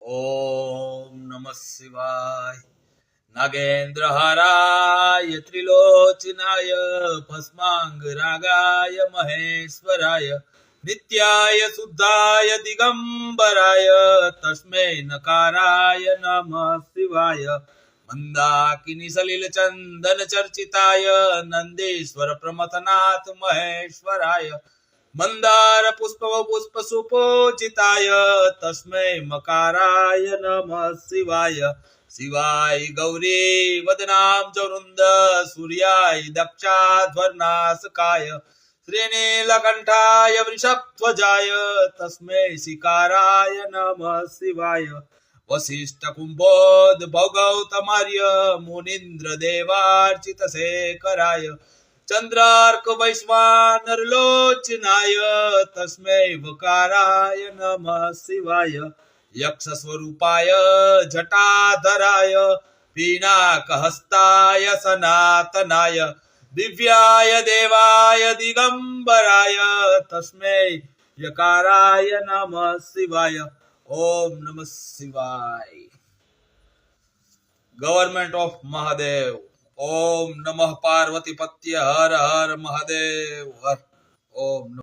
ओम नमः शिवाय। नागेन्द्रहाराय त्रिलोचनाय भस्मांगरागाय महेश्वराय नित्याय शुद्धाय दिगंबराय तस्मै नकाराय नमः शिवाय। मंदाकिनी सलिल चंदन चर्चिताय नंदीश्वर प्रमथनाथ महेश्वराय मंदार पुष्प पुष्प सुपूजिताय तस्मै मकाराय नमः शिवाय। शिवाय गौरी वदनां जवृंद सूर्याय दक्षाध्वर्नाशकाय श्रीनीलकंठाय वृषध्वजाय तस्मै शिकाराय नमः शिवाय। वसिष्ठ कुंभोद्भव गौतमार्य मुनीन्द्र देवार्चित शेखराय चंद्रार्क वैश्वानर लोचनाय तस्मै वकाराय नमः शिवाय। यक्ष स्वरूपाय जटाधराय पिनाकहस्ताय सनातनाय दिव्याय देवाय दिगंबराय तस्मै यकाराय नमः शिवाय। ओम नमः शिवाय। Government of Mahadev. ओम नमः पार्वती पत्य हर हर महादेव हर। ओम